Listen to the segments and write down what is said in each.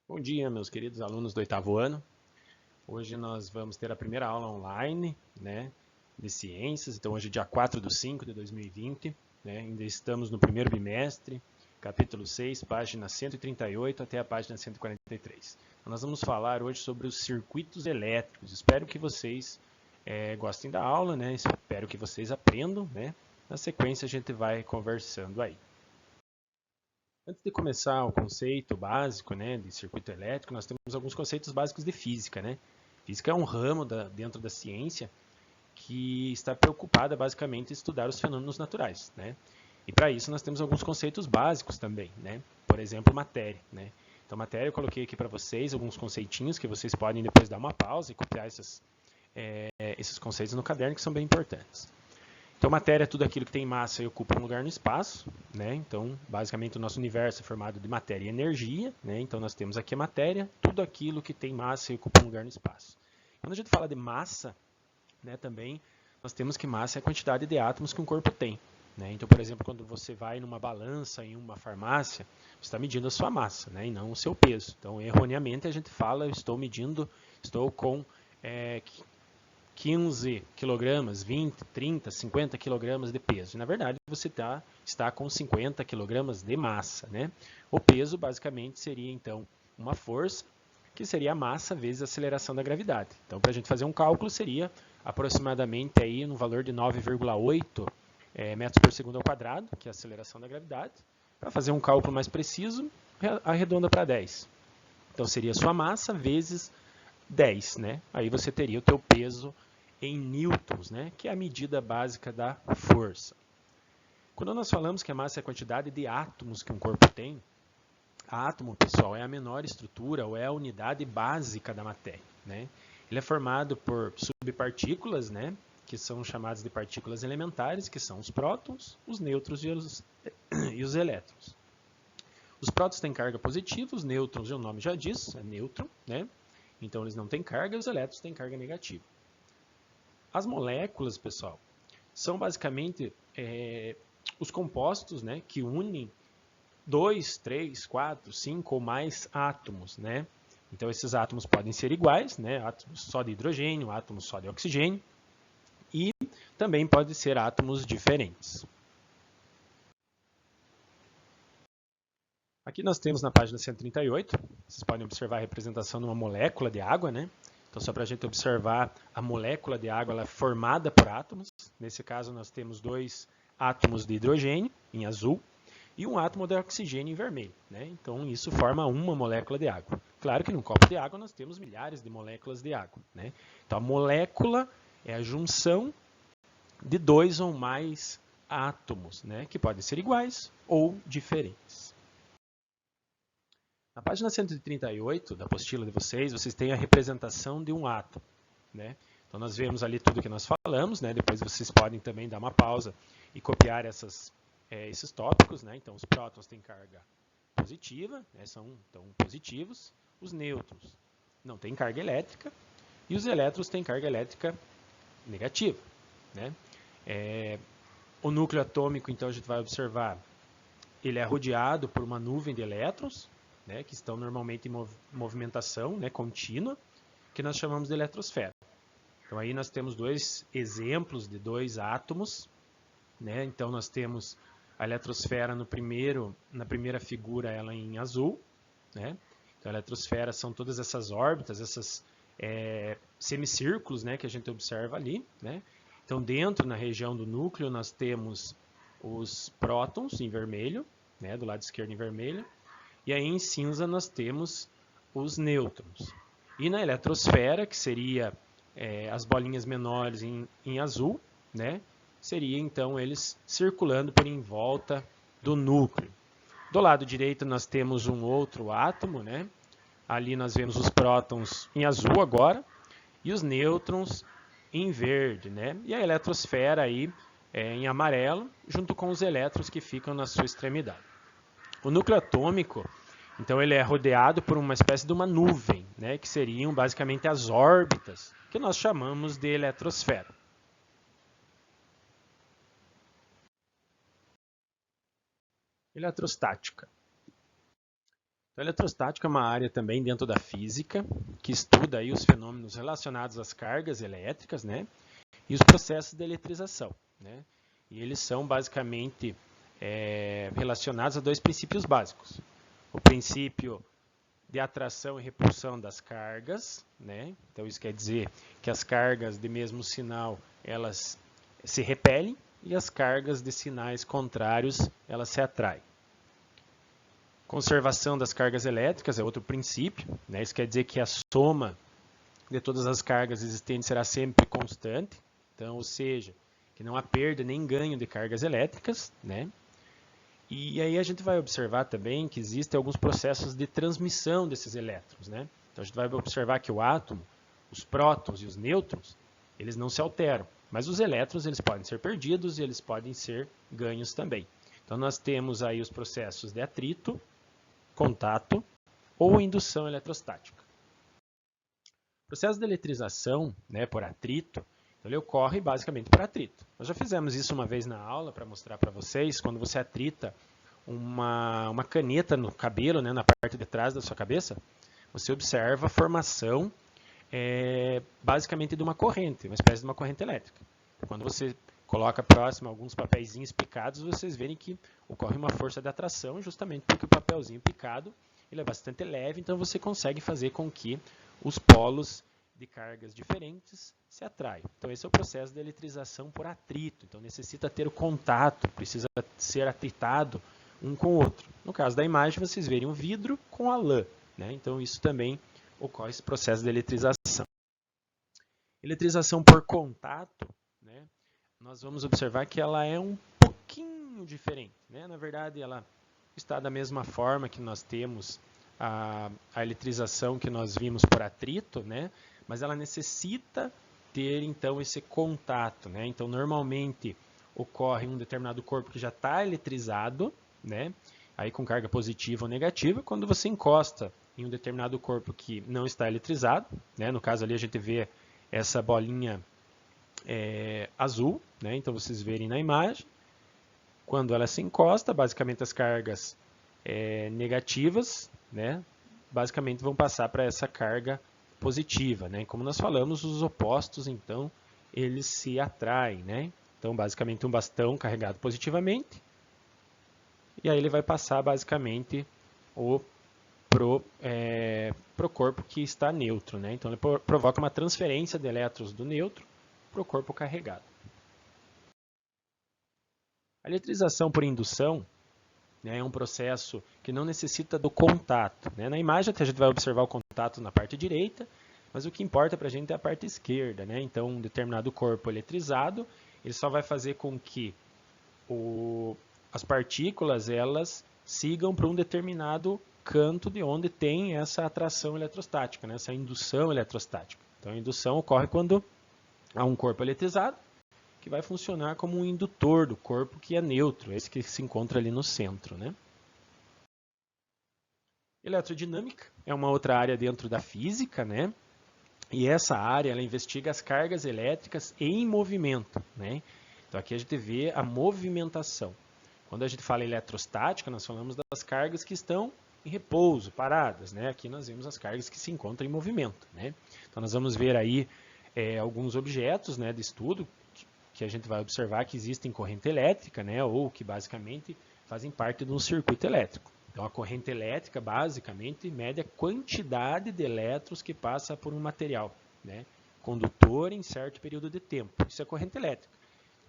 Bom dia, meus queridos alunos do 8º ano. Hoje nós vamos ter a primeira aula online, de ciências. Então hoje é dia 4/5/2020, ainda estamos no primeiro bimestre, capítulo 6, página 138 até a página 143. Então, nós vamos falar hoje sobre os circuitos elétricos. Espero que vocês gostem da aula, espero que vocês aprendam. Na sequência a gente vai conversando aí. Antes de começar o conceito básico de circuito elétrico, nós temos alguns conceitos básicos de física. Física é um ramo dentro da ciência que está preocupada basicamente em estudar os fenômenos naturais. E para isso nós temos alguns conceitos básicos também. Por exemplo, matéria. Então, matéria eu coloquei aqui para vocês alguns conceitinhos que vocês podem depois dar uma pausa e copiar esses conceitos no caderno, que são bem importantes. Então, matéria é tudo aquilo que tem massa e ocupa um lugar no espaço. Então, basicamente, o nosso universo é formado de matéria e energia. Então, nós temos aqui a matéria, tudo aquilo que tem massa e ocupa um lugar no espaço. Quando a gente fala de massa, também nós temos que massa é a quantidade de átomos que um corpo tem. Então, por exemplo, quando você vai numa balança em uma farmácia, você está medindo a sua massa, e não o seu peso. Então, erroneamente, a gente fala, estou com 15 quilogramas, 20, 30, 50 quilogramas de peso. Na verdade, você está com 50 quilogramas de massa. O peso, basicamente, seria, então, uma força, que seria a massa vezes a aceleração da gravidade. Então, para a gente fazer um cálculo, seria aproximadamente aí no valor de 9,8 metros por segundo ao quadrado, que é a aceleração da gravidade. Para fazer um cálculo mais preciso, arredonda para 10. Então, seria a sua massa vezes 10. Aí você teria o teu peso em newtons, que é a medida básica da força. Quando nós falamos que a massa é a quantidade de átomos que um corpo tem, átomo, pessoal, é a menor estrutura ou é a unidade básica da matéria. Ele é formado por subpartículas, que são chamadas de partículas elementares, que são os prótons, os nêutrons e os elétrons. Os prótons têm carga positiva, os nêutrons, o nome já diz, é nêutron, então eles não têm carga, e os elétrons têm carga negativa. As moléculas, pessoal, são basicamente os compostos que unem 2, 3, 4, 5 ou mais átomos. Então, esses átomos podem ser iguais, átomos só de hidrogênio, átomos só de oxigênio, e também podem ser átomos diferentes. Aqui nós temos na página 138, vocês podem observar a representação de uma molécula de água. Então, só para a gente observar, a molécula de água ela é formada por átomos. Nesse caso, nós temos 2 átomos de hidrogênio, em azul, e um átomo de oxigênio, em vermelho. Então, isso forma uma molécula de água. Claro que num copo de água nós temos milhares de moléculas de água. Então, a molécula é a junção de 2 ou mais átomos, que podem ser iguais ou diferentes. Na página 138 da apostila de vocês têm a representação de um átomo. Então, nós vemos ali tudo que nós falamos. Depois vocês podem também dar uma pausa e copiar esses tópicos. Então, os prótons têm carga positiva, são então positivos. Os nêutrons não têm carga elétrica. E os elétrons têm carga elétrica negativa. O núcleo atômico, então, a gente vai observar, ele é rodeado por uma nuvem de elétrons, que estão normalmente em movimentação contínua, que nós chamamos de eletrosfera. Então, aí nós temos 2 exemplos de 2 átomos. Então, nós temos a eletrosfera na primeira figura, ela em azul. Então, a eletrosfera são todas essas órbitas, esses semicírculos que a gente observa ali. Então, dentro, na região do núcleo, nós temos os prótons em vermelho, do lado esquerdo em vermelho. E aí em cinza nós temos os nêutrons. E na eletrosfera, que seria as bolinhas menores em azul, seria então eles circulando por em volta do núcleo. Do lado direito nós temos um outro átomo, ali nós vemos os prótons em azul agora e os nêutrons em verde, e a eletrosfera aí em amarelo, junto com os elétrons que ficam na sua extremidade. O núcleo atômico, então, ele é rodeado por uma espécie de uma nuvem, que seriam basicamente as órbitas, que nós chamamos de eletrosfera. Eletrostática. A eletrostática é uma área também dentro da física, que estuda aí os fenômenos relacionados às cargas elétricas, né, e os processos de eletrização, né, e eles são basicamente relacionados a dois princípios básicos. O princípio de atração e repulsão das cargas, né, então isso quer dizer que as cargas de mesmo sinal, elas se repelem, e as cargas de sinais contrários, elas se atraem. Conservação das cargas elétricas é outro princípio, né? Isso quer dizer que a soma de todas as cargas existentes será sempre constante, então, ou seja, que não há perda nem ganho de cargas elétricas, né? E aí a gente vai observar também que existem alguns processos de transmissão desses elétrons, né? Então a gente vai observar que o átomo, os prótons e os nêutrons, eles não se alteram, mas os elétrons eles podem ser perdidos e eles podem ser ganhos também. Então nós temos aí os processos de atrito, contato ou indução eletrostática. O processo de eletrização, né, por atrito, ele ocorre basicamente por atrito. Nós já fizemos isso uma vez na aula para mostrar para vocês, quando você atrita uma caneta no cabelo, né, na parte de trás da sua cabeça, você observa a formação basicamente de uma corrente, uma espécie de uma corrente elétrica. Quando você coloca próximo alguns papeizinhos picados, vocês verem que ocorre uma força de atração, justamente porque o papelzinho picado ele é bastante leve, então você consegue fazer com que os polos de cargas diferentes se atraiam. Então esse é o processo de eletrização por atrito, então necessita ter o contato, precisa ser atritado um com o outro. No caso da imagem, vocês verem o vidro com a lã, né? Então isso também ocorre esse processo de eletrização. Eletrização por contato, né? Nós vamos observar que ela é um pouquinho diferente, né? Na verdade, ela está da mesma forma que nós temos a eletrização que nós vimos por atrito, né? Mas ela necessita ter, então, esse contato, né? Então, normalmente, ocorre um determinado corpo que já está eletrizado, né? Aí com carga positiva ou negativa, quando você encosta em um determinado corpo que não está eletrizado, né? No caso ali a gente vê essa bolinha azul, né? Então vocês verem na imagem, quando ela se encosta, basicamente as cargas negativas, né? Basicamente vão passar para essa carga positiva, né? Como nós falamos, os opostos, então, eles se atraem, né? Então, basicamente, um bastão carregado positivamente, e aí ele vai passar, basicamente, pro corpo que está neutro, né? Então, ele provoca uma transferência de elétrons do neutro para o corpo carregado. A eletrização por indução, né, é um processo que não necessita do contato, né? Na imagem a gente vai observar o contato na parte direita, mas o que importa para a gente é a parte esquerda, né? Então, um determinado corpo eletrizado, ele só vai fazer com que as partículas elas sigam para um determinado canto de onde tem essa atração eletrostática, né? Essa indução eletrostática. Então, a indução ocorre quando há um corpo eletrizado que vai funcionar como um indutor do corpo que é neutro, esse que se encontra ali no centro, né? Eletrodinâmica é uma outra área dentro da física, né? E essa área ela investiga as cargas elétricas em movimento, né? Então aqui a gente vê a movimentação. Quando a gente fala em eletrostática, nós falamos das cargas que estão em repouso, paradas, né? Aqui nós vemos as cargas que se encontram em movimento, né? Então nós vamos ver aí alguns objetos, né, de estudo que a gente vai observar que existem corrente elétrica, né, ou que basicamente fazem parte de um circuito elétrico. Então a corrente elétrica basicamente mede a quantidade de elétrons que passa por um material, né, condutor em certo período de tempo. Isso é corrente elétrica.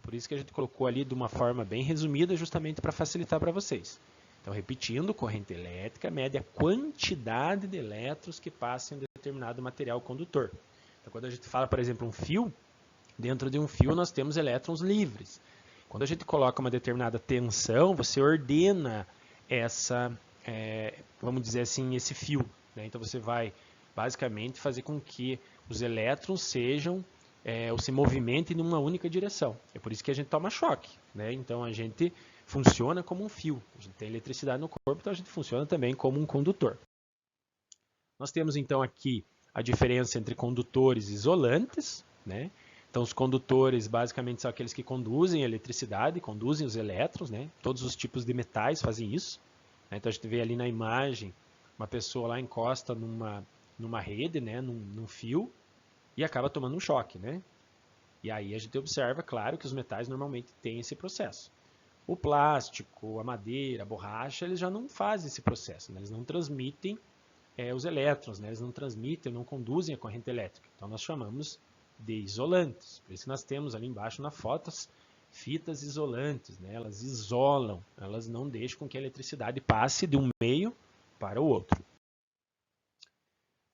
Por isso que a gente colocou ali de uma forma bem resumida, justamente para facilitar para vocês. Então, repetindo, corrente elétrica mede a quantidade de elétrons que passam em determinado material condutor. Então, quando a gente fala, por exemplo, um fio, dentro de um fio nós temos elétrons livres. Quando a gente coloca uma determinada tensão, você ordena vamos dizer assim, esse fio, né? Então você vai basicamente fazer com que os elétrons se movimentem numa única direção. É por isso que a gente toma choque, né? Então a gente funciona como um fio. A gente tem eletricidade no corpo, então a gente funciona também como um condutor. Nós temos então aqui a diferença entre condutores e isolantes, né? Então, os condutores, basicamente, são aqueles que conduzem a eletricidade, conduzem os elétrons, né? Todos os tipos de metais fazem isso. Então, a gente vê ali na imagem uma pessoa lá encosta numa rede, né, num fio, e acaba tomando um choque, né? E aí a gente observa, claro, que os metais normalmente têm esse processo. O plástico, a madeira, a borracha, eles já não fazem esse processo, né? Eles não transmitem os elétrons, né? Eles não transmitem, não conduzem a corrente elétrica. Então nós chamamos de isolantes. Por isso que nós temos ali embaixo na foto as fitas isolantes, né? Elas isolam, elas não deixam com que a eletricidade passe de um meio para o outro.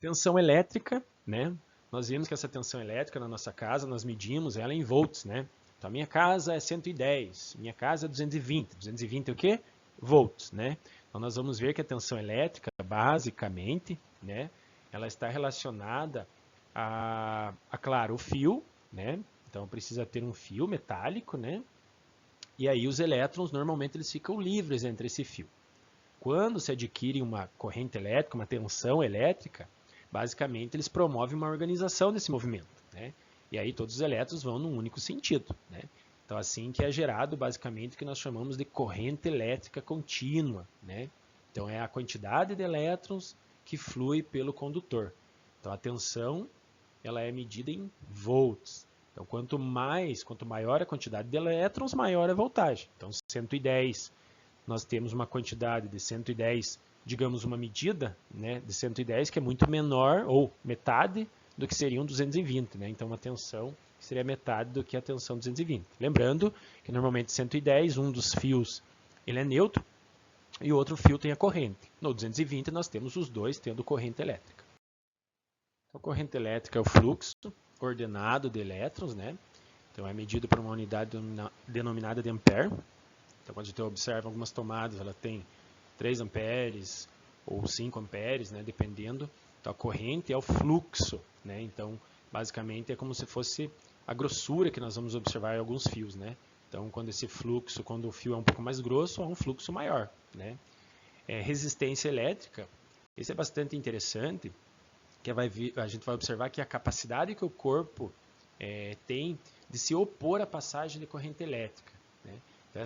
Tensão elétrica, né? Nós vimos que essa tensão elétrica na nossa casa, nós medimos ela em volts, né? Então, a minha casa é 110, minha casa é 220. 220 é o quê? Volts, né? Então, nós vamos ver que a tensão elétrica, basicamente, né? Ela está relacionada claro, o fio, né? Então, precisa ter um fio metálico, né? E aí os elétrons, normalmente, eles ficam livres entre esse fio. Quando se adquire uma corrente elétrica, uma tensão elétrica, basicamente eles promovem uma organização desse movimento, né? E aí todos os elétrons vão num único sentido, né? Então assim que é gerado basicamente o que nós chamamos de corrente elétrica contínua, né? Então é a quantidade de elétrons que flui pelo condutor. Então a tensão ela é medida em volts. Então quanto maior a quantidade de elétrons, maior a voltagem. Então 110, nós temos uma quantidade de 110, digamos uma medida, né, de 110 que é muito menor ou metade do que seria um 220, né? Então uma tensão seria metade do que a tensão 220. Lembrando que normalmente 110, um dos fios ele é neutro e o outro fio tem a corrente. No 220 nós temos os dois tendo corrente elétrica. Então, a corrente elétrica é o fluxo ordenado de elétrons, né? Então é medido por uma unidade denominada de ampere. Então, quando a gente observa algumas tomadas, ela tem 3 amperes ou 5 amperes, né, dependendo. Então, a corrente é o fluxo, né? Então, basicamente, é como se fosse a grossura que nós vamos observar em alguns fios, né? Então, quando o fio é um pouco mais grosso, há um fluxo maior, né? Resistência elétrica, isso é bastante interessante, que a gente vai observar que a capacidade que o corpo tem de se opor à passagem de corrente elétrica, né? Então,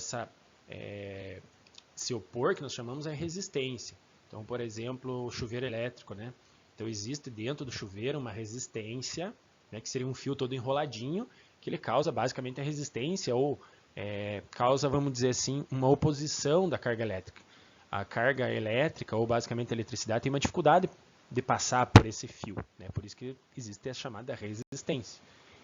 se opor, que nós chamamos, é resistência. Então, por exemplo, o chuveiro elétrico, né? Então, existe dentro do chuveiro uma resistência, né, que seria um fio todo enroladinho, que ele causa basicamente a resistência ou causa, vamos dizer assim, uma oposição da carga elétrica. A carga elétrica, ou basicamente a eletricidade, tem uma dificuldade de passar por esse fio, né? Por isso que existe a chamada resistência.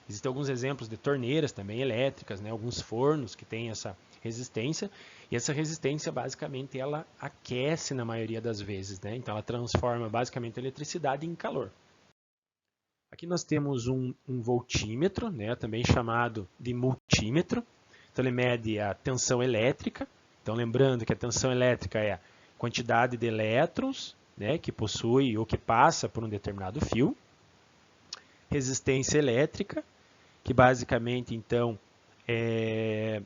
Existem alguns exemplos de torneiras também elétricas, né? Alguns fornos que têm essa resistência, e essa resistência basicamente ela aquece na maioria das vezes, né? Então ela transforma basicamente a eletricidade em calor. Aqui nós temos um voltímetro, né? Também chamado de multímetro. Então ele mede a tensão elétrica. Então lembrando que a tensão elétrica é a quantidade de elétrons, né, que possui ou que passa por um determinado fio. Resistência elétrica, que basicamente então é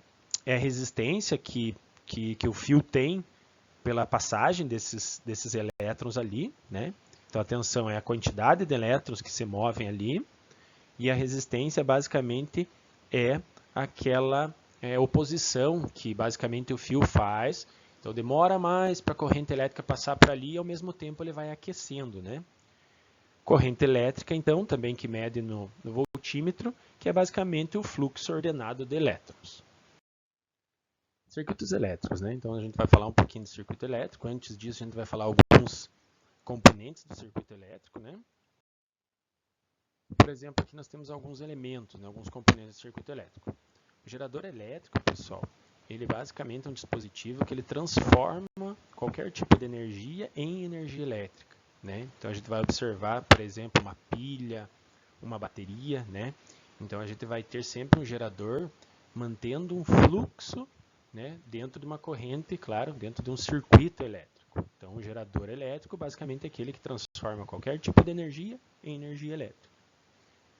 a resistência que o fio tem pela passagem desses elétrons ali, né? Então a tensão é a quantidade de elétrons que se movem ali, e a resistência basicamente é aquela oposição que basicamente o fio faz. Então demora mais para a corrente elétrica passar por ali e ao mesmo tempo ele vai aquecendo, né? Corrente elétrica, então, também que mede no voltímetro, que é basicamente o fluxo ordenado de elétrons. Circuitos elétricos, né? Então a gente vai falar um pouquinho de circuito elétrico. Antes disso, a gente vai falar alguns componentes do circuito elétrico, né? Por exemplo, aqui nós temos alguns elementos, né? Alguns componentes do circuito elétrico. O gerador elétrico, pessoal, ele basicamente é um dispositivo que ele transforma qualquer tipo de energia em energia elétrica, né? Então a gente vai observar, por exemplo, uma pilha, uma bateria, né? Então a gente vai ter sempre um gerador mantendo um fluxo, né, dentro de uma corrente, claro, dentro de um circuito elétrico. Então o gerador elétrico basicamente é aquele que transforma qualquer tipo de energia em energia elétrica.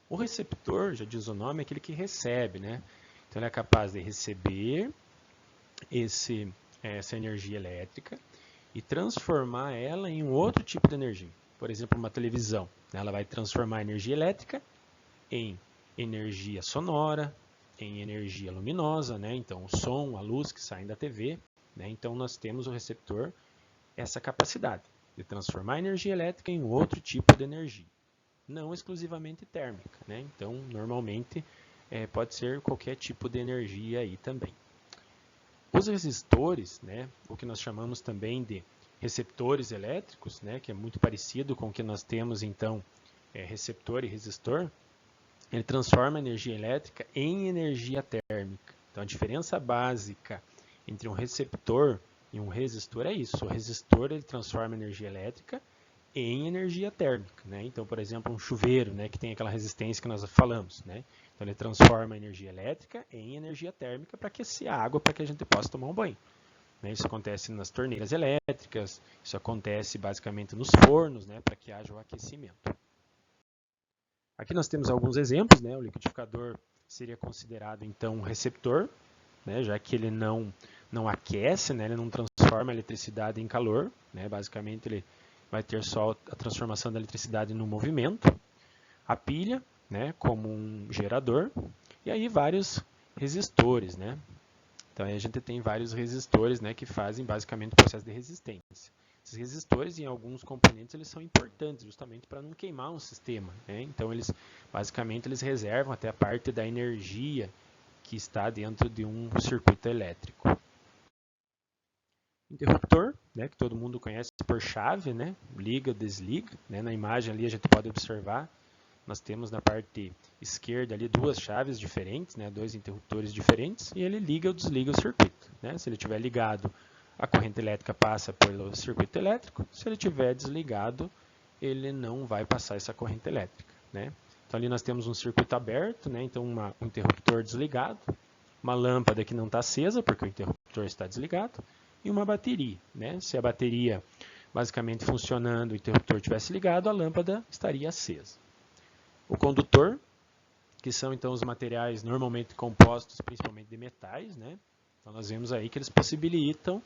O receptor, já diz o nome, é aquele que recebe, né? Então ele é capaz de receber essa energia elétrica e transformar ela em um outro tipo de energia. Por exemplo, uma televisão, né? Ela vai transformar a energia elétrica em energia sonora, em energia luminosa, né? Então o som, a luz que saem da TV, né? Então nós temos o receptor essa capacidade. de transformar energia elétrica em outro tipo de energia, não exclusivamente térmica, né? Então, normalmente, pode ser qualquer tipo de energia aí também. Os resistores, né, o que nós chamamos também de receptores elétricos, né, que é muito parecido com o que nós temos, então, receptor e resistor, ele transforma a energia elétrica em energia térmica. Então, a diferença básica entre um receptor e um resistor é isso. O resistor ele transforma a energia elétrica em energia térmica, né? Então, por exemplo, um chuveiro, né, que tem aquela resistência que nós falamos, né? Então, ele transforma a energia elétrica em energia térmica para aquecer a água para que a gente possa tomar um banho. Né? Isso acontece nas torneiras elétricas, isso acontece basicamente nos fornos, né, para que haja o aquecimento. Aqui nós temos alguns exemplos, né? O liquidificador seria considerado então um receptor, né? Já que ele não aquece, né? Ele não transforma a eletricidade em calor, né? Basicamente ele vai ter só a transformação da eletricidade no movimento. A pilha, né? Como um gerador, e aí vários resistores, né? Então aí a gente tem vários resistores, né? Que fazem basicamente o processo de resistência. Esses resistores, em alguns componentes, eles são importantes justamente para não queimar um sistema, né? Então, basicamente, eles reservam até a parte da energia que está dentro de um circuito elétrico. Interruptor, né, que todo mundo conhece por chave, né? Liga, desliga. Né? Na imagem ali a gente pode observar, nós temos na parte esquerda ali duas chaves diferentes, né? Dois interruptores diferentes, e ele liga ou desliga o circuito. Né? Se ele estiver ligado, a corrente elétrica passa pelo circuito elétrico. Se ele estiver desligado, ele não vai passar essa corrente elétrica. Né? Então ali nós temos um circuito aberto, né? Então um interruptor desligado, uma lâmpada que não está acesa porque o interruptor está desligado, e uma bateria. Né? Se a bateria basicamente funcionando, o interruptor estivesse ligado, a lâmpada estaria acesa. O condutor, que são então os materiais normalmente compostos principalmente de metais, né? Então nós vemos aí que eles possibilitam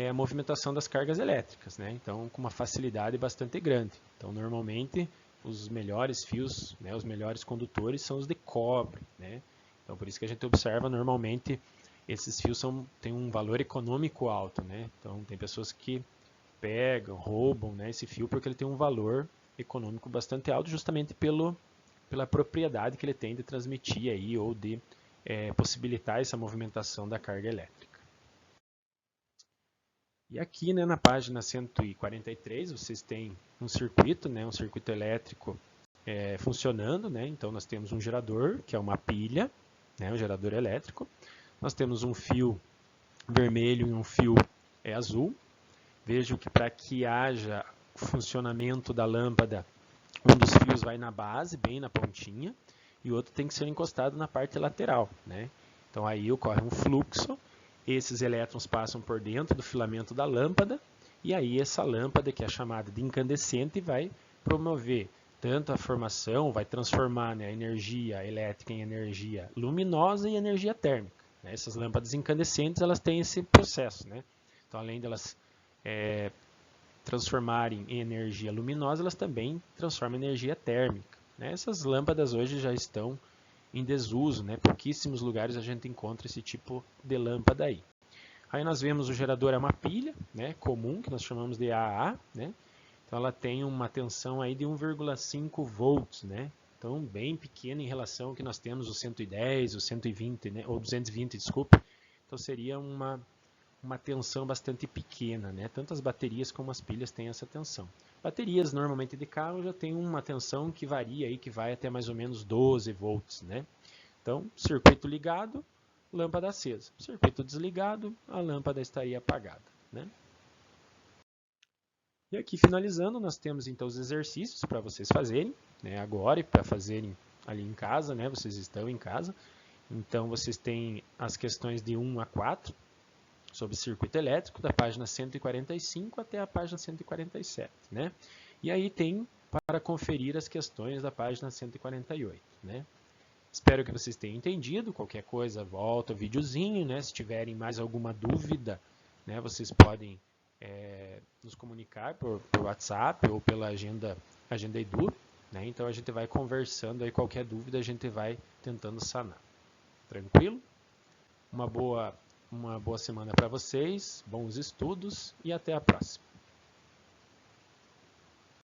a movimentação das cargas elétricas, né? Então com uma facilidade bastante grande. Então normalmente os melhores fios, né, os melhores condutores são os de cobre, né? Então por isso que a gente observa normalmente esses fios têm um valor econômico alto, né? Então tem pessoas que pegam, roubam, né, esse fio porque ele tem um valor econômico bastante alto justamente pela propriedade que ele tem de transmitir aí, ou de possibilitar essa movimentação da carga elétrica. E aqui, né, na página 143, vocês têm um circuito, né, um circuito elétrico funcionando. Né? Então nós temos um gerador, que é uma pilha, né, um gerador elétrico. Nós temos um fio vermelho e um fio azul. Vejo que para que haja o funcionamento da lâmpada, um dos fios vai na base, bem na pontinha, e o outro tem que ser encostado na parte lateral. Né? Então aí ocorre um fluxo, esses elétrons passam por dentro do filamento da lâmpada, e aí essa lâmpada, que é chamada de incandescente, vai promover tanto a formação, vai transformar, né, a energia elétrica em energia luminosa e energia térmica. Né? Essas lâmpadas incandescentes, elas têm esse processo. Né? Então, além delas transformarem em energia luminosa, elas também transformam em energia térmica. Né? Essas lâmpadas hoje já estão em desuso, né? Pouquíssimos lugares a gente encontra esse tipo de lâmpada aí. Aí nós vemos o gerador é uma pilha, né, comum, que nós chamamos de AA, né? Então ela tem uma tensão aí de 1,5 volts, né? Então bem pequena em relação ao que nós temos o 110, o 120, né, ou 220, desculpe. Então seria uma tensão bastante pequena, né? Tanto as baterias como as pilhas têm essa tensão. Baterias normalmente de carro já tem uma tensão que varia aí, que vai até mais ou menos 12 volts, né? Então, circuito ligado, lâmpada acesa. Circuito desligado, a lâmpada estaria apagada, né? E aqui finalizando, nós temos então os exercícios para vocês fazerem, né, agora, e para fazerem ali em casa, né? Vocês estão em casa. Então vocês têm as questões de 1 a 4 sobre circuito elétrico, da página 145 até a página 147, né? E aí tem para conferir as questões da página 148, né? Espero que vocês tenham entendido. Qualquer coisa, volta o videozinho, né? Se tiverem mais alguma dúvida, né, vocês podem nos comunicar por WhatsApp ou pela agenda Edu, né? Então a gente vai conversando aí, qualquer dúvida a gente vai tentando sanar. Tranquilo? Uma boa semana para vocês, bons estudos e até a próxima.